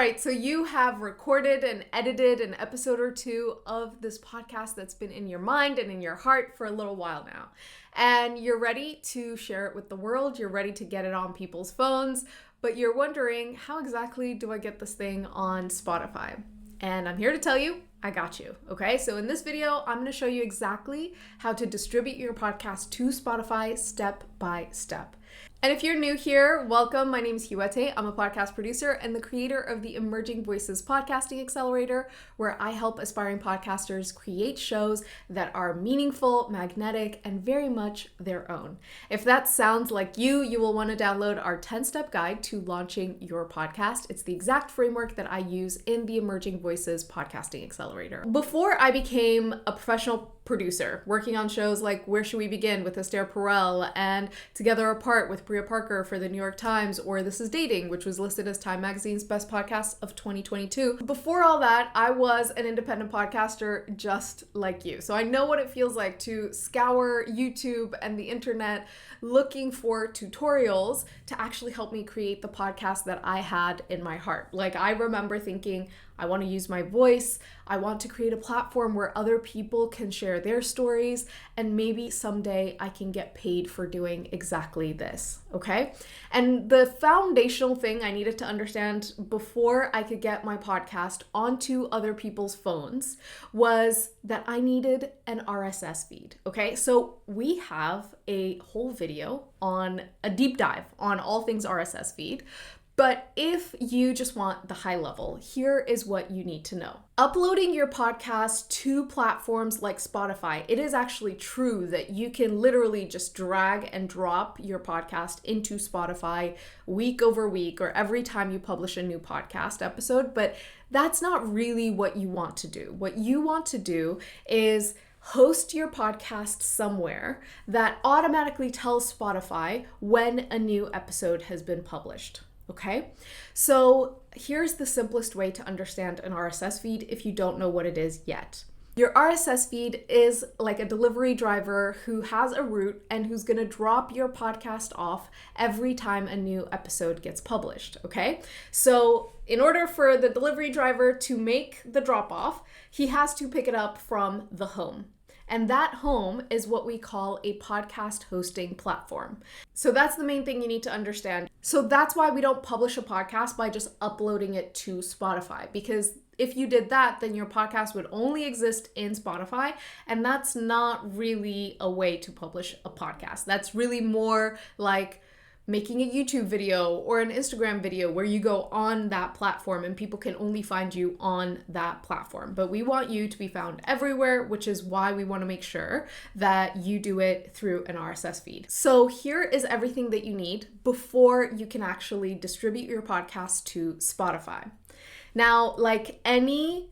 right, so you have recorded and edited an episode or two of this podcast that's been in your mind and in your heart for a little while now. And you're ready to share it with the world. You're ready to get it on people's phones, but you're wondering, how exactly do I get this thing on Spotify? And I'm here to tell you, I got you, okay? So in this video, I'm gonna show you exactly how to distribute your podcast to Spotify step by step. And if you're new here, welcome. My name is Hiwi. I'm a podcast producer and the creator of the Emerging Voices Podcasting Accelerator, where I help aspiring podcasters create shows that are meaningful, magnetic, and very much their own. If that sounds like you will want to download our 10-step guide to launching your podcast. It's the exact framework that I use in the Emerging Voices Podcasting Accelerator. Before I became a professional producer, working on shows like Where Should We Begin with Esther Perel and Together Apart with Bria Parker for the New York Times, or This Is Dating, which was listed as Time Magazine's best podcast of 2022. Before all that, I was an independent podcaster just like you. So I know what it feels like to scour YouTube and the internet looking for tutorials to actually help me create the podcast that I had in my heart. Like, I remember thinking, I want to use my voice. I want to create a platform where other people can share their stories, and maybe someday I can get paid for doing exactly this, okay? And the foundational thing I needed to understand before I could get my podcast onto other people's phones was that I needed an RSS feed, okay? So we have a whole video on a deep dive on all things RSS feed. But if you just want the high level, here is what you need to know. Uploading your podcast to platforms like Spotify, it is actually true that you can literally just drag and drop your podcast into Spotify week over week or every time you publish a new podcast episode, but that's not really what you want to do. What you want to do is host your podcast somewhere that automatically tells Spotify when a new episode has been published. Okay, so here's the simplest way to understand an RSS feed if you don't know what it is yet. Your RSS feed is like a delivery driver who has a route and who's going to drop your podcast off every time a new episode gets published, okay? So in order for the delivery driver to make the drop off, he has to pick it up from the home. And that home is what we call a podcast hosting platform. So that's the main thing you need to understand. So that's why we don't publish a podcast by just uploading it to Spotify, because if you did that, then your podcast would only exist in Spotify, and that's not really a way to publish a podcast. That's really more like making a YouTube video or an Instagram video where you go on that platform and people can only find you on that platform. But we want you to be found everywhere, which is why we want to make sure that you do it through an RSS feed. So here is everything that you need before you can actually distribute your podcast to Spotify. Now, like any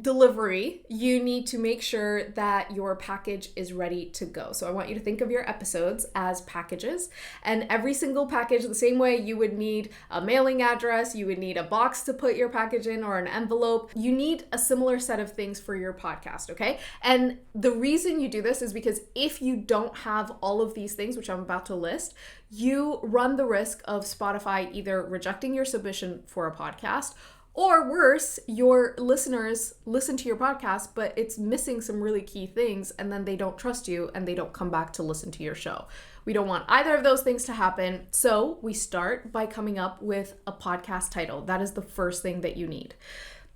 delivery, you need to make sure that your package is ready to go. So I want you to think of your episodes as packages, and every single package, the same way you would need a mailing address, you would need a box to put your package in or an envelope. You need a similar set of things for your podcast, okay? And the reason you do this is because if you don't have all of these things, which I'm about to list, you run the risk of Spotify either rejecting your submission for a podcast, or worse, your listeners listen to your podcast, but it's missing some really key things, and then they don't trust you and they don't come back to listen to your show. We don't want either of those things to happen. So we start by coming up with a podcast title. That is the first thing that you need.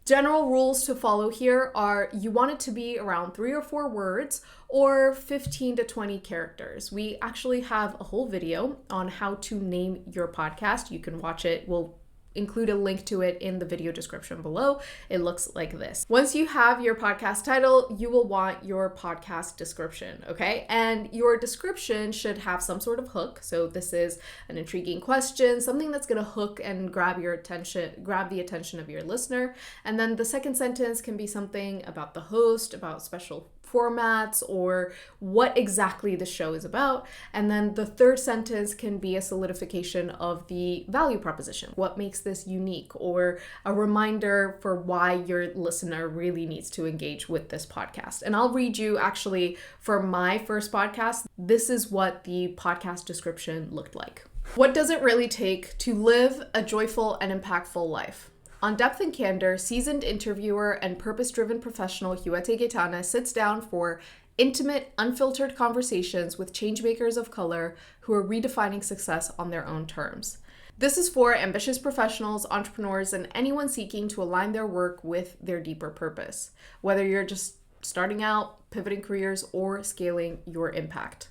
General rules to follow here are you want it to be around 3 or 4 words or 15 to 20 characters. We actually have a whole video on how to name your podcast. You can watch it. We'll include a link to it in the video description below. It looks like this. Once you have your podcast title, you will want your podcast description, okay? And your description should have some sort of hook. So this is an intriguing question, something that's gonna hook and grab the attention of your listener. And then the second sentence can be something about the host, about special formats, or what exactly the show is about. And then the third sentence can be a solidification of the value proposition. What makes this unique, or a reminder for why your listener really needs to engage with this podcast. And I'll read you actually for my first podcast, this is what the podcast description looked like. What does it really take to live a joyful and impactful life? On Depth and Candor, seasoned interviewer and purpose-driven professional Hiwi Gaetana sits down for intimate, unfiltered conversations with changemakers of color who are redefining success on their own terms. This is for ambitious professionals, entrepreneurs, and anyone seeking to align their work with their deeper purpose, whether you're just starting out, pivoting careers, or scaling your impact.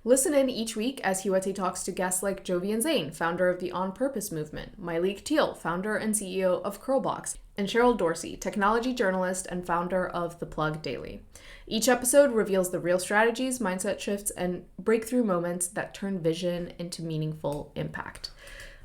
Listen in each week as Hiwi talks to guests like Jovian Zane, founder of the On Purpose movement, Myleik Teal, founder and CEO of Curlbox, and Cheryl Dorsey, technology journalist and founder of The Plug Daily. Each episode reveals the real strategies, mindset shifts, and breakthrough moments that turn vision into meaningful impact.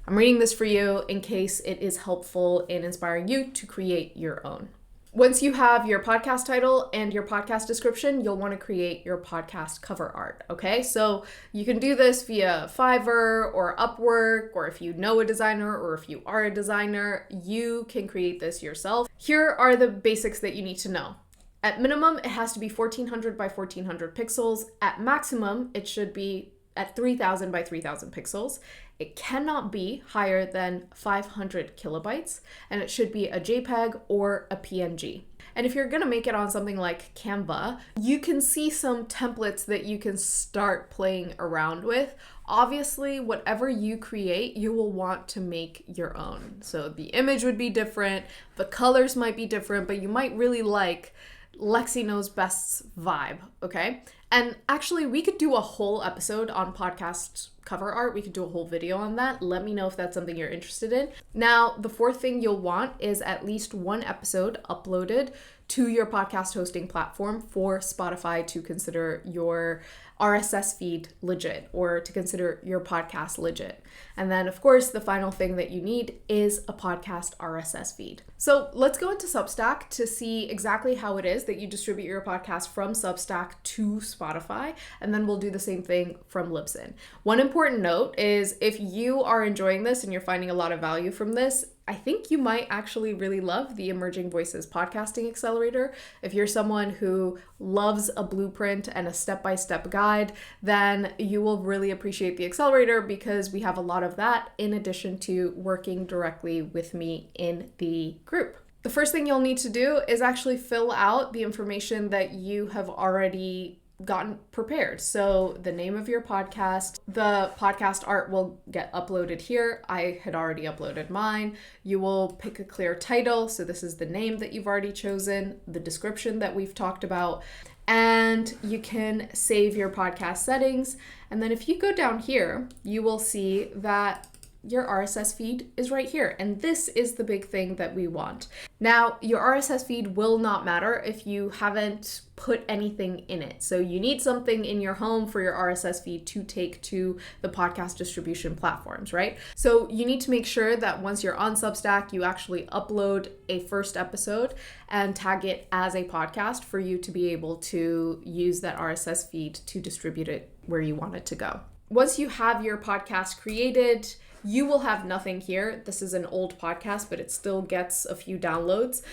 I'm reading this for you in case it is helpful in inspiring you to create your own. Once you have your podcast title and your podcast description, you'll want to create your podcast cover art, okay? So you can do this via Fiverr or Upwork, or if you know a designer or if you are a designer, you can create this yourself. Here are the basics that you need to know. At minimum, it has to be 1400 by 1400 pixels. At maximum, it should be at 3000 by 3000 pixels. It cannot be higher than 500 kilobytes, and it should be a JPEG or a PNG. And if you're gonna make it on something like Canva, you can see some templates that you can start playing around with. Obviously, whatever you create, you will want to make your own. So the image would be different, the colors might be different, but you might really like Lexi Knows Best's vibe, okay? And actually, we could do a whole episode on podcast cover art. We could do a whole video on that. Let me know if that's something you're interested in. Now, the fourth thing you'll want is at least one episode uploaded to your podcast hosting platform for Spotify to consider your RSS feed legit, or to consider your podcast legit. And then, of course, the final thing that you need is a podcast RSS feed. So let's go into Substack to see exactly how it is that you distribute your podcast from Substack to Spotify, and then we'll do the same thing from Libsyn. One important note is if you are enjoying this and you're finding a lot of value from this, I think you might actually really love the Emerging Voices Podcasting Accelerator. If you're someone who loves a blueprint and a step-by-step guide, then you will really appreciate the accelerator because we have a lot of that in addition to working directly with me in the group. The first thing you'll need to do is actually fill out the information that you have already gotten prepared. So the name of your podcast, the podcast art will get uploaded here. I had already uploaded mine. You will pick a clear title. So this is the name that you've already chosen, the description that we've talked about, and you can save your podcast settings. And then if you go down here, you will see that your RSS feed is right here. And this is the big thing that we want. Now, your RSS feed will not matter if you haven't put anything in it. So you need something in your home for your RSS feed to take to the podcast distribution platforms, right? So you need to make sure that once you're on Substack, you actually upload a first episode and tag it as a podcast for you to be able to use that RSS feed to distribute it where you want it to go. Once you have your podcast created, you will have nothing here. This is an old podcast, but it still gets a few downloads.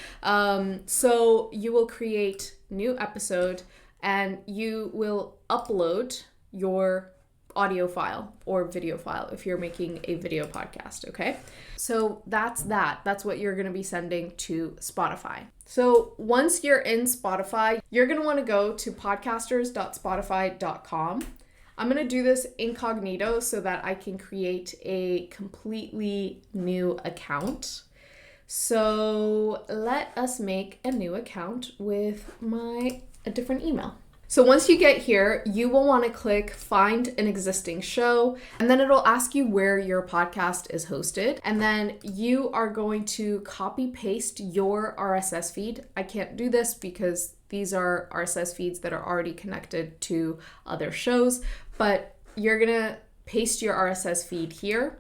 So you will create new episode and you will upload your audio file or video file if you're making a video podcast, okay? So that's that. That's what you're going to be sending to Spotify. So once you're in Spotify, you're going to want to go to podcasters.spotify.com. I'm going to do this incognito so that I can create a completely new account. So let us make a new account with a different email. So once you get here, you will want to click find an existing show, and then it'll ask you where your podcast is hosted. And then you are going to copy paste your RSS feed. I can't do this because these are RSS feeds that are already connected to other shows, but you're gonna paste your RSS feed here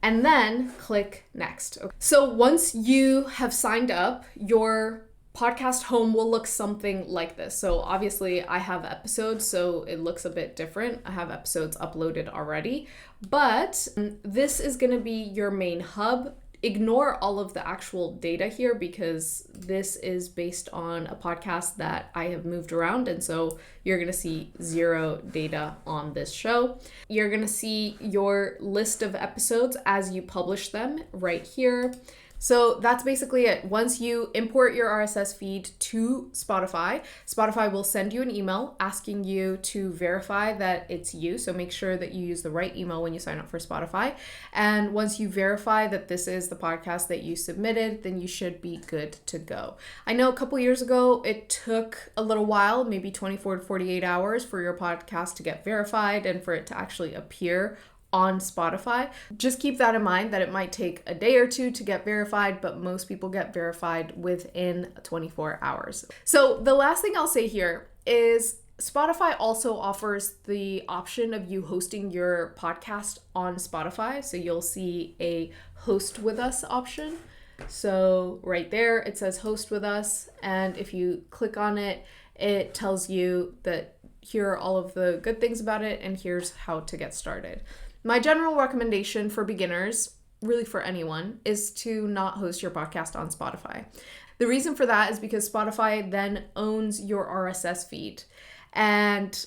and then click next. Okay. So once you have signed up, your podcast home will look something like this. So obviously I have episodes, so it looks a bit different. I have episodes uploaded already, but this is gonna be your main hub. Ignore all of the actual data here because this is based on a podcast that I have moved around, and so you're going to see zero data on this show. You're going to see your list of episodes as you publish them right here. So that's basically it. Once you import your RSS feed to Spotify, Spotify will send you an email asking you to verify that it's you. So make sure that you use the right email when you sign up for Spotify. And once you verify that this is the podcast that you submitted, then you should be good to go. I know a couple years ago, it took a little while, maybe 24 to 48 hours for your podcast to get verified and for it to actually appear on Spotify. Just keep that in mind that it might take a day or two to get verified, but most people get verified within 24 hours. So the last thing I'll say here is Spotify also offers the option of you hosting your podcast on Spotify. So you'll see a host with us option. So right there, it says host with us. And if you click on it, it tells you that here are all of the good things about it and here's how to get started. My general recommendation for beginners, really for anyone, is to not host your podcast on Spotify. The reason for that is because Spotify then owns your RSS feed. And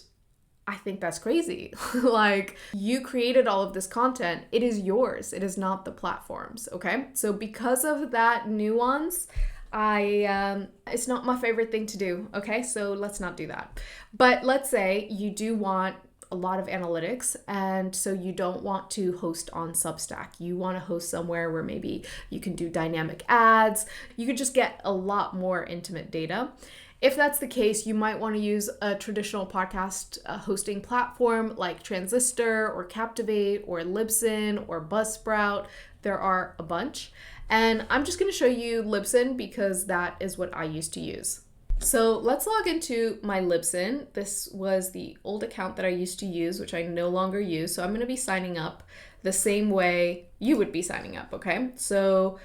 I think that's crazy. Like, you created all of this content. It is yours. It is not the platform's, okay? So because of that nuance, it's not my favorite thing to do, okay? So let's not do that. But let's say you do want a lot of analytics, and so you don't want to host on Substack. You want to host somewhere where maybe you can do dynamic ads. You could just get a lot more intimate data. If that's the case, you might want to use a traditional podcast hosting platform like Transistor or Captivate or Libsyn or Buzzsprout. There are a bunch. And I'm just going to show you Libsyn because that is what I used to use. So let's log into my Libsyn. This was the old account that I used to use, which I no longer use. So I'm going to be signing up the same way you would be signing up, okay? So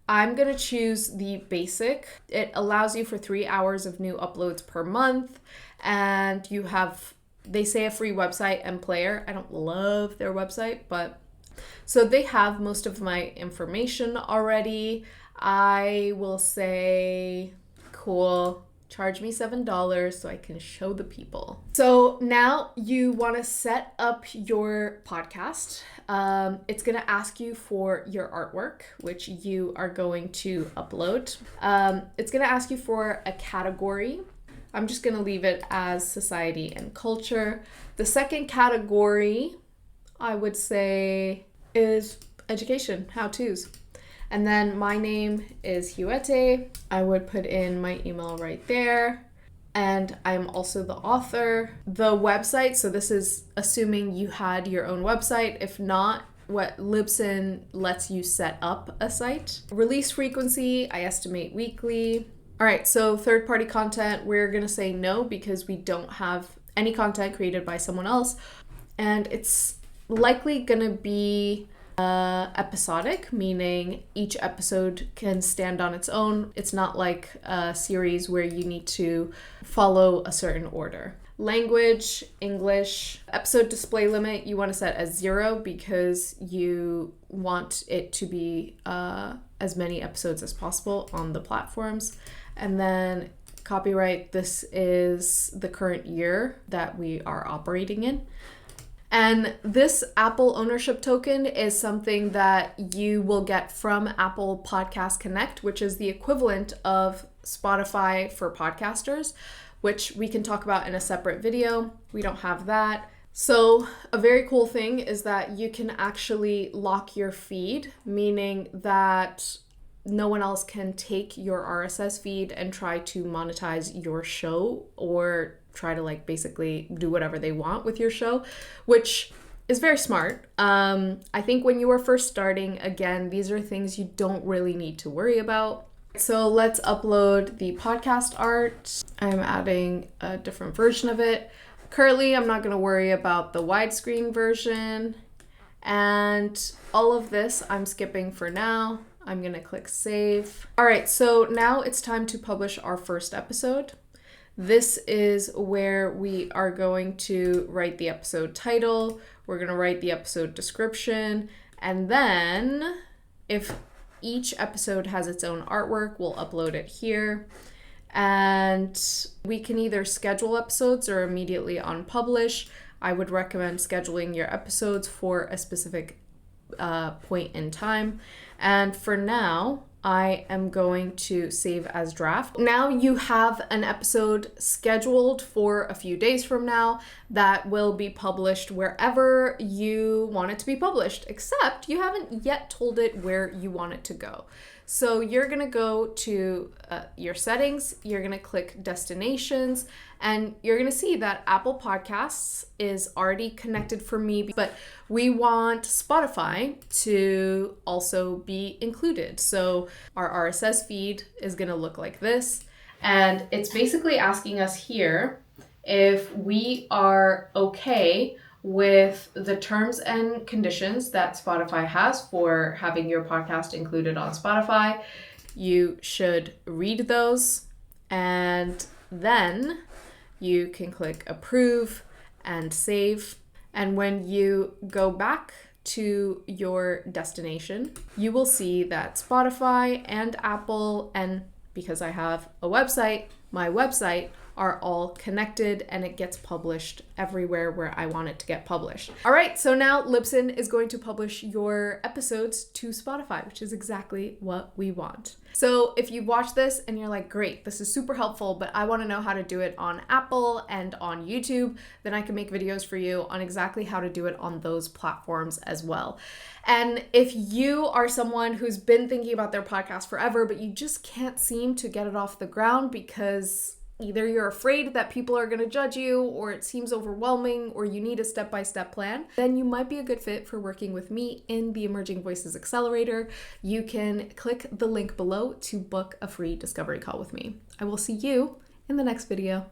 I'm going to choose the basic. It allows you for 3 hours of new uploads per month. And you have, they say, a free website and player. I don't love their website, but so they have most of my information already. I will say, cool. Charge me $7 so I can show the people. So now you want to set up your podcast. It's going to ask you for your artwork, which you are going to upload. It's going to ask you for a category. I'm just going to leave it as society and culture. The second category, I would say, is education, how-tos. And then my name is Hiwi. I would put in my email right there. And I'm also the author. The website, so this is assuming you had your own website. If not, what Libsyn lets you set up a site. Release frequency, I estimate weekly. All right, so third-party content, we're gonna say no because we don't have any content created by someone else. And it's likely gonna be episodic, meaning each episode can stand on its own. It's not like a series where you need to follow a certain order. Language, English. Episode display limit, you want to set as 0 because you want it to be as many episodes as possible on the platforms. And then copyright, this is the current year that we are operating in. And this Apple ownership token is something that you will get from Apple Podcast Connect, which is the equivalent of Spotify for podcasters, which we can talk about in a separate video. We don't have that. So a very cool thing is that you can actually lock your feed, meaning that no one else can take your RSS feed and try to monetize your show or try to like basically do whatever they want with your show, which is very smart. I think when you are first starting, again, these are things you don't really need to worry about. So let's upload the podcast art. I'm adding a different version of it. Currently, I'm not going to worry about the widescreen version. And all of this I'm skipping for now. I'm going to click save. All right, so now it's time to publish our first episode. This is where we are going to write the episode title. We're going to write the episode description. And then if each episode has its own artwork, we'll upload it here. And we can either schedule episodes or immediately unpublish. I would recommend scheduling your episodes for a specific point in time. And for now, I am going to save as draft. Now you have an episode scheduled for a few days from now that will be published wherever you want it to be published, except you haven't yet told it where you want it to go. So you're gonna go to your settings, you're gonna click destinations, and you're gonna see that Apple Podcasts is already connected for me, but we want Spotify to also be included. So our RSS feed is gonna look like this, and it's basically asking us here if we are okay with the terms and conditions that Spotify has for having your podcast included on Spotify. You should read those, and then you can click approve and save. And when you go back to your destination, you will see that Spotify and Apple, and because I have a website, my website, are all connected, and it gets published everywhere where I want it to get published. All right, so now Libsyn is going to publish your episodes to Spotify, which is exactly what we want. So if you watch this and you're like, great, this is super helpful, but I want to know how to do it on Apple and on YouTube, then I can make videos for you on exactly how to do it on those platforms as well. And if you are someone who's been thinking about their podcast forever, but you just can't seem to get it off the ground because either you're afraid that people are going to judge you, or it seems overwhelming, or you need a step-by-step plan, then you might be a good fit for working with me in the Emerging Voices Accelerator. You can click the link below to book a free discovery call with me. I will see you in the next video.